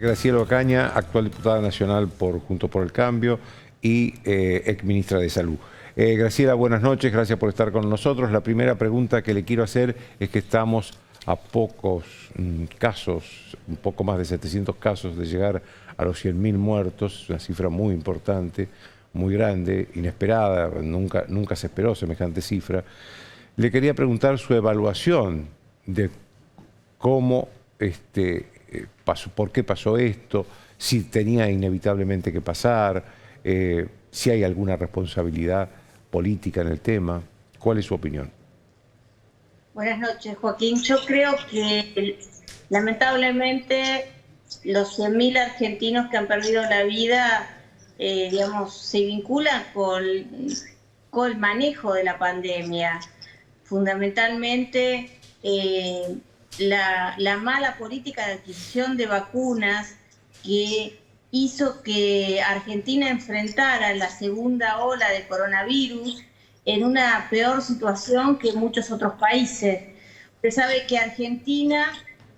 Graciela Ocaña, actual diputada nacional por Juntos por el Cambio y exministra de Salud. Graciela, buenas noches, gracias por estar con nosotros. La primera pregunta que le quiero hacer es que estamos a pocos casos, un poco más de 700 casos de llegar a los 100.000 muertos, una cifra muy importante, muy grande, inesperada, nunca se esperó semejante cifra. Le quería preguntar su evaluación de cómo por qué pasó esto, si tenía inevitablemente que pasar, si hay alguna responsabilidad política en el tema. ¿Cuál es su opinión? Buenas noches, Joaquín. Yo creo que lamentablemente los 100.000 argentinos que han perdido la vida, se vinculan con el manejo de la pandemia. Fundamentalmente, la mala política de adquisición de vacunas que hizo que Argentina enfrentara la segunda ola de coronavirus en una peor situación que muchos otros países. Usted sabe que Argentina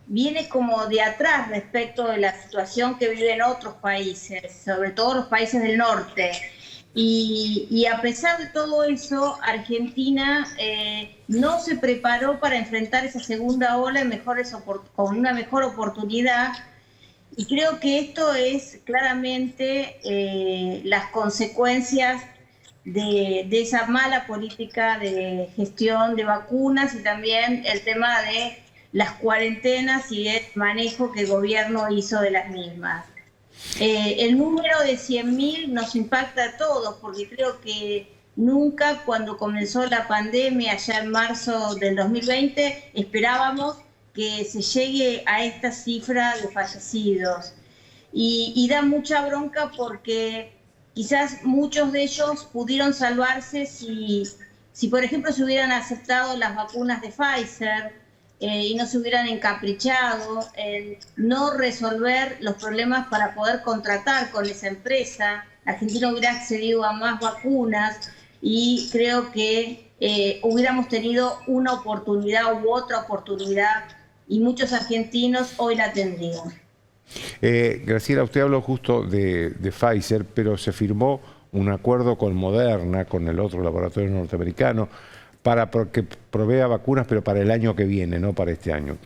viene como de atrás respecto de la situación que viven otros países, sobre todo los países del norte. Y a pesar de todo eso, Argentina no se preparó para enfrentar esa segunda ola con una mejor oportunidad. Y creo que esto es claramente las consecuencias de esa mala política de gestión de vacunas y también el tema de las cuarentenas y el manejo que el gobierno hizo de las mismas. El número de 100.000 nos impacta a todos porque creo que nunca cuando comenzó la pandemia, ya en marzo del 2020, esperábamos que se llegue a esta cifra de fallecidos. Y da mucha bronca porque quizás muchos de ellos pudieron salvarse si por ejemplo, se hubieran aceptado las vacunas de Pfizer y no se hubieran encaprichado en no resolver los problemas para poder contratar con esa empresa. Argentina hubiera accedido a más vacunas y creo que hubiéramos tenido una oportunidad u otra oportunidad y muchos argentinos hoy la tendrían. Graciela, usted habló justo de Pfizer, pero se firmó un acuerdo con Moderna, con el otro laboratorio norteamericano, para que provea vacunas, pero para el año que viene, no para este año.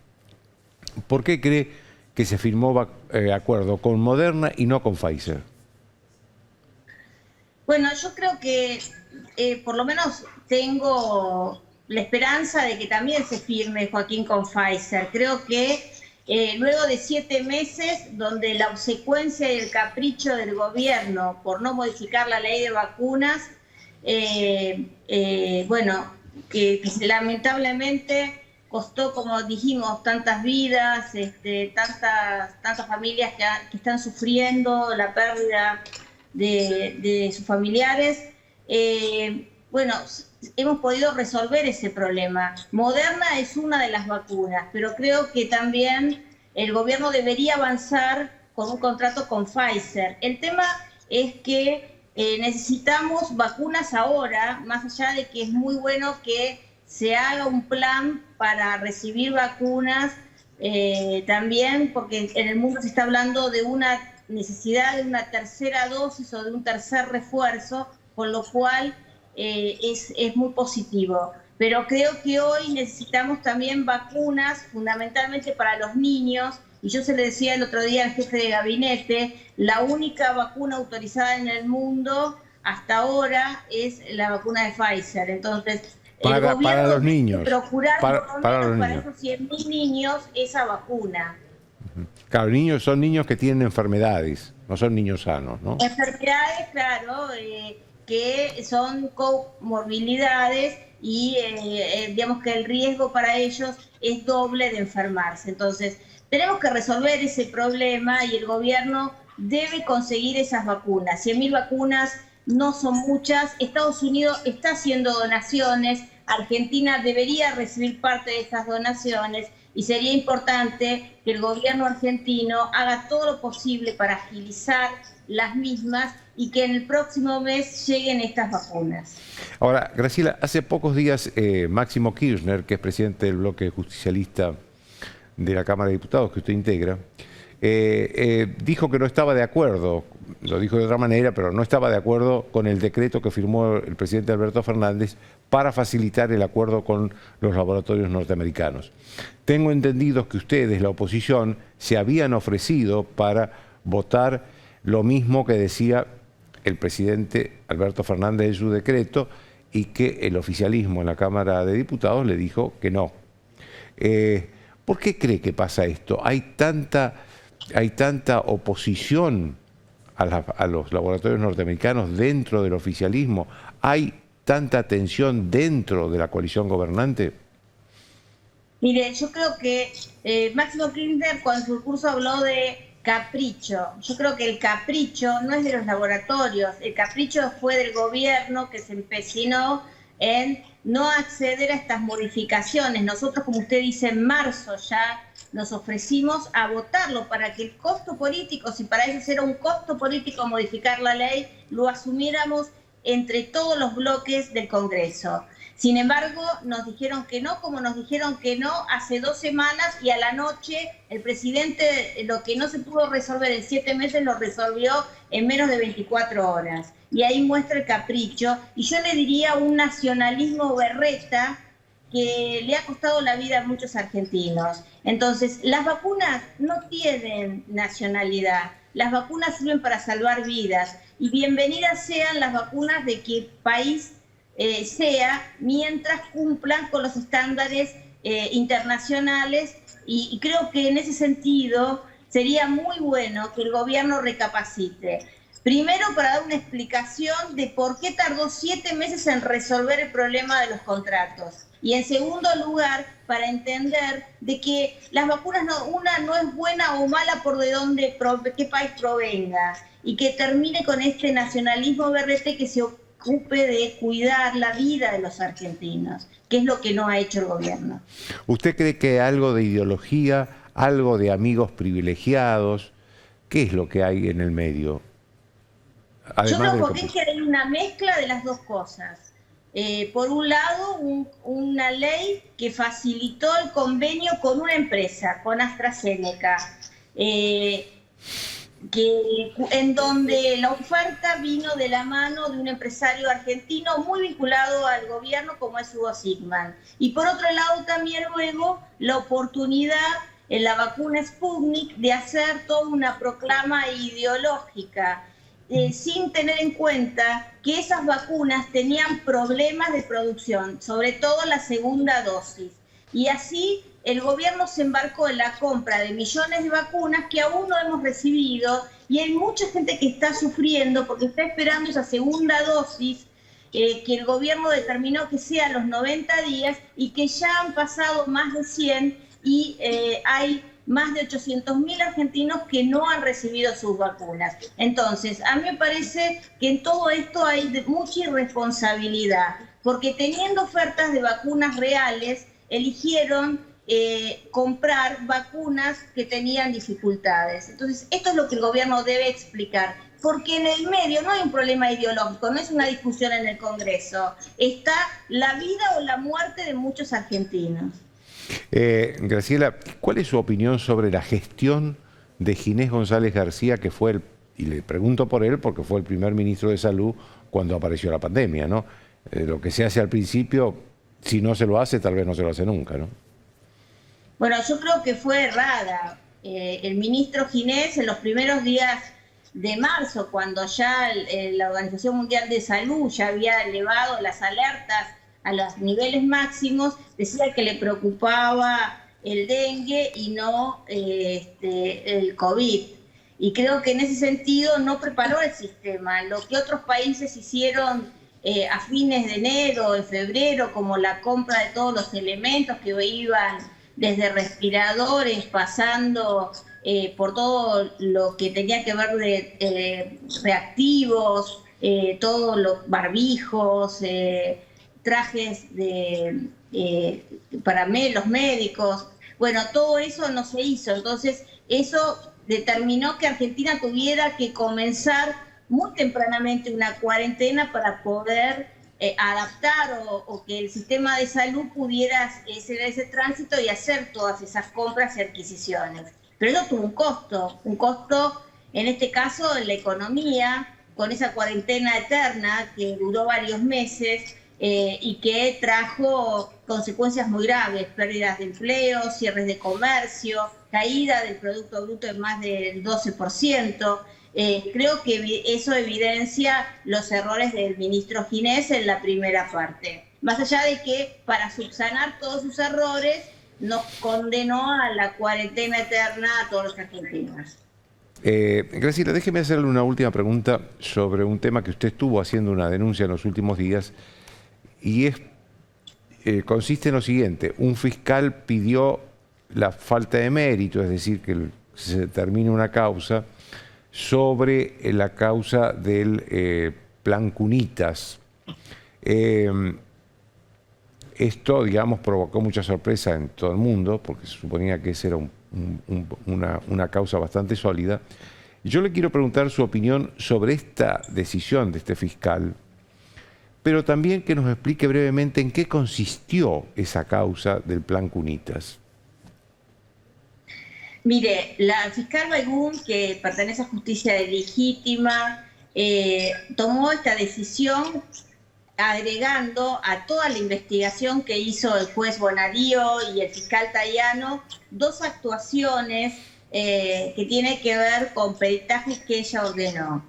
¿Por qué cree que se firmó acuerdo con Moderna y no con Pfizer? Bueno, yo creo que por lo menos tengo la esperanza de que también se firme, Joaquín, con Pfizer. Creo que luego de 7 meses, donde la obsecuencia y el capricho del gobierno por no modificar la ley de vacunas, que lamentablemente costó, como dijimos, tantas vidas, tantas familias que están sufriendo la pérdida de sus familiares. Hemos podido resolver ese problema. Moderna es una de las vacunas, pero creo que también el gobierno debería avanzar con un contrato con Pfizer. El tema es que necesitamos vacunas ahora, más allá de que es muy bueno que se haga un plan para recibir vacunas, también porque en el mundo se está hablando de una necesidad de una tercera dosis o de un tercer refuerzo, con lo cual es muy positivo. Pero creo que hoy necesitamos también vacunas, fundamentalmente para los niños, y yo se le decía el otro día al jefe de gabinete, la única vacuna autorizada en el mundo hasta ahora es la vacuna de Pfizer. Entonces, el gobierno para los niños, debe procurar para esos 100.000 niños esa vacuna. Claro, son niños que tienen enfermedades, no son niños sanos, ¿no? Enfermedades, claro, que son comorbilidades y digamos que el riesgo para ellos es doble de enfermarse. Entonces, tenemos que resolver ese problema y el gobierno debe conseguir esas vacunas. 100.000 vacunas no son muchas. Estados Unidos está haciendo donaciones. Argentina debería recibir parte de esas donaciones y sería importante que el gobierno argentino haga todo lo posible para agilizar las mismas y que en el próximo mes lleguen estas vacunas. Ahora, Graciela, hace pocos días Máximo Kirchner, que es presidente del bloque justicialista de la Cámara de Diputados que usted integra, dijo que no estaba de acuerdo, lo dijo de otra manera, pero no estaba de acuerdo con el decreto que firmó el presidente Alberto Fernández para facilitar el acuerdo con los laboratorios norteamericanos. Tengo entendido que ustedes, la oposición, se habían ofrecido para votar lo mismo que decía el presidente Alberto Fernández en su decreto y que el oficialismo en la Cámara de Diputados le dijo que no. ¿Por qué cree que pasa esto? ¿Hay tanta oposición a los laboratorios norteamericanos dentro del oficialismo? ¿Hay tanta tensión dentro de la coalición gobernante? Mire, yo creo que Máximo Kirchner cuando en su discurso habló de capricho. Yo creo que el capricho no es de los laboratorios, el capricho fue del gobierno que se empecinó en no acceder a estas modificaciones. Nosotros, como usted dice, en marzo ya nos ofrecimos a votarlo para que el costo político, si para eso era un costo político modificar la ley, lo asumiéramos entre todos los bloques del Congreso. Sin embargo, nos dijeron que no, como nos dijeron que no hace 2 semanas, y a la noche el presidente lo que no se pudo resolver en 7 meses lo resolvió en menos de 24 horas. Y ahí muestra el capricho, y yo le diría un nacionalismo berreta que le ha costado la vida a muchos argentinos. Entonces, las vacunas no tienen nacionalidad, las vacunas sirven para salvar vidas, y bienvenidas sean las vacunas de que país sea, mientras cumplan con los estándares internacionales, y creo que en ese sentido sería muy bueno que el gobierno recapacite. Primero, para dar una explicación de por qué tardó 7 meses en resolver el problema de los contratos. Y en segundo lugar, para entender de que las vacunas una no es buena o mala por qué país provenga, y que termine con este nacionalismo berrete que se ocupe de cuidar la vida de los argentinos, que es lo que no ha hecho el gobierno. ¿Usted cree que algo de ideología, algo de amigos privilegiados? ¿Qué es lo que hay en el medio? Yo creo que hay una mezcla de las dos cosas. Por un lado, una ley que facilitó el convenio con una empresa, con AstraZeneca, en donde la oferta vino de la mano de un empresario argentino muy vinculado al gobierno como es Hugo Sigman. Y por otro lado también luego la oportunidad en la vacuna Sputnik de hacer toda una proclama ideológica, sin tener en cuenta que esas vacunas tenían problemas de producción, sobre todo la segunda dosis. Y así el gobierno se embarcó en la compra de millones de vacunas que aún no hemos recibido, y hay mucha gente que está sufriendo porque está esperando esa segunda dosis que el gobierno determinó que sea a los 90 días y que ya han pasado más de 100 y hay más de 800.000 argentinos que no han recibido sus vacunas. Entonces, a mí me parece que en todo esto hay mucha irresponsabilidad, porque teniendo ofertas de vacunas reales, eligieron comprar vacunas que tenían dificultades. Entonces, esto es lo que el gobierno debe explicar, porque en el medio no hay un problema ideológico, no es una discusión en el Congreso, está la vida o la muerte de muchos argentinos. Graciela, ¿cuál es su opinión sobre la gestión de Ginés González García, que fue y le pregunto por él porque fue el primer ministro de Salud cuando apareció la pandemia, ¿no? Lo que se hace al principio, si no se lo hace, tal vez no se lo hace nunca, ¿no? Bueno, yo creo que fue errada. El ministro Ginés, en los primeros días de marzo, cuando ya la Organización Mundial de Salud ya había elevado las alertas a los niveles máximos, decía que le preocupaba el dengue y no el COVID. Y creo que en ese sentido no preparó el sistema. Lo que otros países hicieron a fines de enero, en febrero, como la compra de todos los elementos que iban desde respiradores, pasando por todo lo que tenía que ver de reactivos, todos los barbijos, trajes para los médicos. Bueno, todo eso no se hizo. Entonces, eso determinó que Argentina tuviera que comenzar muy tempranamente una cuarentena para poder adaptar o que el sistema de salud pudiera hacer ese tránsito y hacer todas esas compras y adquisiciones. Pero eso tuvo un costo en este caso en la economía, con esa cuarentena eterna que duró varios meses y que trajo consecuencias muy graves, pérdidas de empleo, cierres de comercio, caída del Producto Bruto en más del 12%. Creo que eso evidencia los errores del ministro Ginés en la primera parte. Más allá de que para subsanar todos sus errores nos condenó a la cuarentena eterna a todos los argentinos. Graciela, déjeme hacerle una última pregunta sobre un tema que usted estuvo haciendo una denuncia en los últimos días y consiste en lo siguiente. Un fiscal pidió la falta de mérito, es decir, que se termine una causa sobre la causa del plan Cunitas. Esto, digamos, provocó mucha sorpresa en todo el mundo, porque se suponía que esa era una causa bastante sólida. Y yo le quiero preguntar su opinión sobre esta decisión de este fiscal, pero también que nos explique brevemente en qué consistió esa causa del plan Cunitas. Mire, la fiscal Baigún, que pertenece a Justicia Legítima, tomó esta decisión agregando a toda la investigación que hizo el juez Bonadío y el fiscal Tayano dos actuaciones que tienen que ver con peritajes que ella ordenó.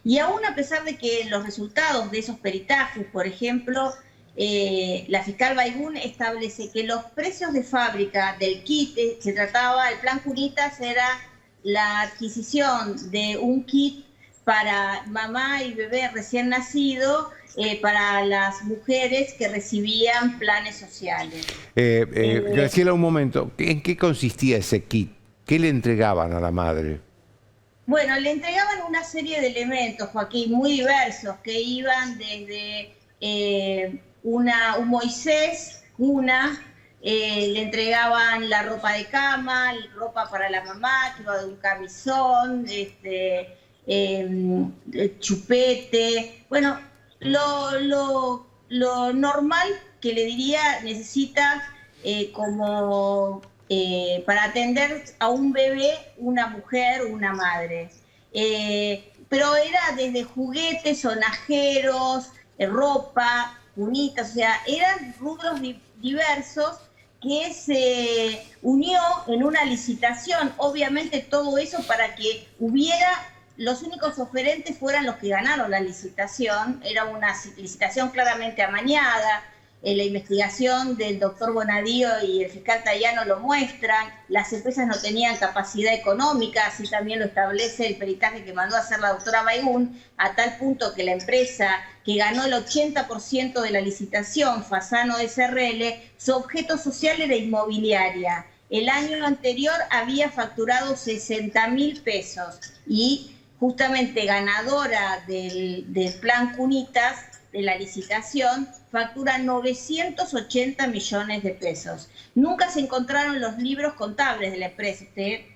Y aún a pesar de que los resultados de esos peritajes, por ejemplo, la fiscal Baigún establece que los precios de fábrica del kit, se trataba, el plan Cunitas era la adquisición de un kit para mamá y bebé recién nacido, para las mujeres que recibían planes sociales. Graciela, un momento, ¿en qué consistía ese kit? ¿Qué le entregaban a la madre? Bueno, le entregaban una serie de elementos, Joaquín, muy diversos, que iban desde un Moisés, le entregaban la ropa de cama, ropa para la mamá, que iba de un camisón, chupete, bueno, lo normal que le diría necesita para atender a un bebé, una mujer, una madre. Pero era desde juguetes, sonajeros, ropa, cunitas, o sea, eran rubros diversos que se unió en una licitación. Obviamente todo eso para que los únicos oferentes fueran los que ganaron la licitación. Era una licitación claramente amañada. La investigación del doctor Bonadío y el fiscal Tayano lo muestran. Las empresas no tenían capacidad económica, así también lo establece el peritaje que mandó a hacer la doctora Baigún, a tal punto que la empresa que ganó el 80% de la licitación, Fasano SRL, su objeto social era inmobiliaria. El año anterior había facturado 60.000 pesos y justamente ganadora del plan Cunitas, de la licitación, factura 980 millones de pesos. Nunca se encontraron los libros contables de la empresa,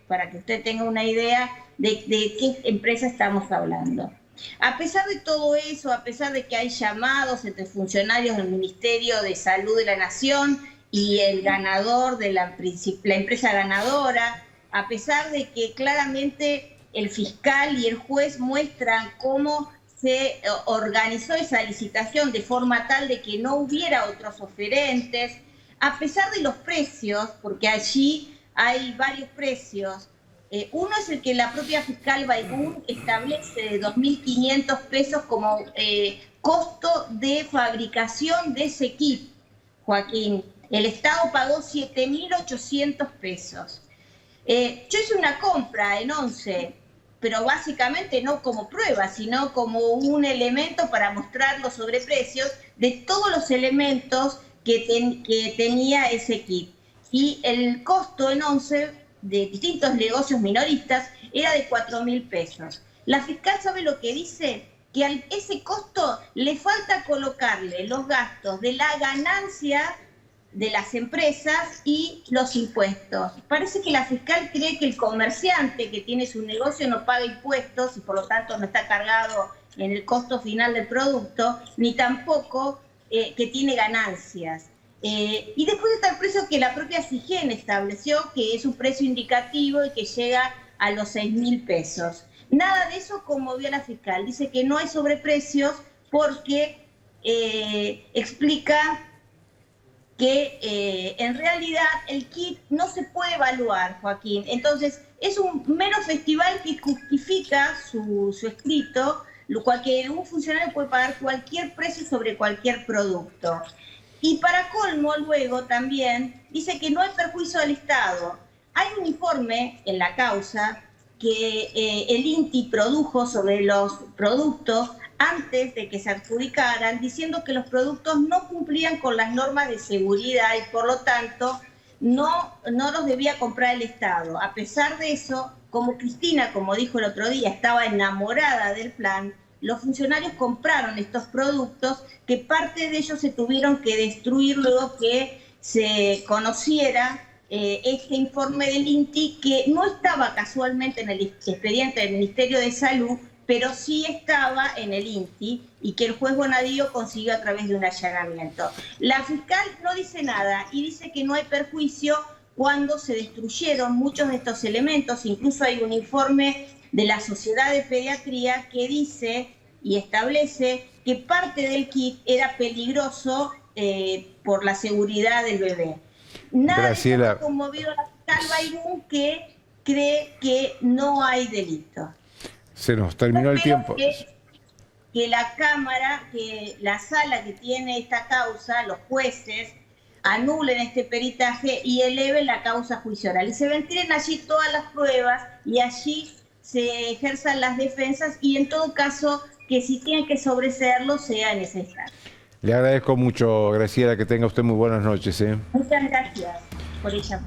para que usted tenga una idea de qué empresa estamos hablando. A pesar de todo eso, a pesar de que hay llamados entre funcionarios del Ministerio de Salud de la Nación y el ganador de la empresa ganadora, a pesar de que claramente el fiscal y el juez muestran cómo se organizó esa licitación de forma tal de que no hubiera otros oferentes, a pesar de los precios, porque allí hay varios precios. Uno es el que la propia fiscal Baigún establece de 2.500 pesos como costo de fabricación de ese kit, Joaquín. El Estado pagó 7.800 pesos. Yo hice una compra en 11, pero básicamente no como prueba, sino como un elemento para mostrar los sobreprecios de todos los elementos que tenía ese kit. Y el costo en 11 de distintos negocios minoristas era de 4.000 pesos. La fiscal sabe lo que dice, que a ese costo le falta colocarle los gastos de la ganancia de las empresas y los impuestos. Parece que la fiscal cree que el comerciante que tiene su negocio no paga impuestos y por lo tanto no está cargado en el costo final del producto, ni tampoco que tiene ganancias. Y después está el precio que la propia SIGEN estableció, que es un precio indicativo y que llega a los 6.000 pesos. Nada de eso conmovió a la fiscal. Dice que no hay sobreprecios porque explica que en realidad el kit no se puede evaluar, Joaquín. Entonces, es un mero festival que justifica su escrito, lo cual que un funcionario puede pagar cualquier precio sobre cualquier producto. Y para colmo, luego también dice que no hay perjuicio al Estado. Hay un informe en la causa que el INTI produjo sobre los productos antes de que se adjudicaran, diciendo que los productos no cumplían con las normas de seguridad y por lo tanto no los debía comprar el Estado. A pesar de eso, como Cristina, como dijo el otro día, estaba enamorada del plan, los funcionarios compraron estos productos que parte de ellos se tuvieron que destruir luego que se conociera este informe del INTI, que no estaba casualmente en el expediente del Ministerio de Salud, pero sí estaba en el INTI y que el juez Bonadío consiguió a través de un allanamiento. La fiscal no dice nada y dice que no hay perjuicio cuando se destruyeron muchos de estos elementos. Incluso hay un informe de la Sociedad de Pediatría que dice y establece que parte del kit era peligroso por la seguridad del bebé. Nada Graciela, de eso ha conmovido a la fiscal Bayrún, que cree que no hay delito. se nos terminó el tiempo. Que la Cámara, que la sala que tiene esta causa, los jueces, anulen este peritaje y eleven la causa juicio oral. Y se ventilen allí todas las pruebas y allí se ejerzan las defensas y en todo caso que si tienen que sobreseerlo sea en ese instante. Le agradezco mucho, Graciela, que tenga usted muy buenas noches. Muchas gracias por ella.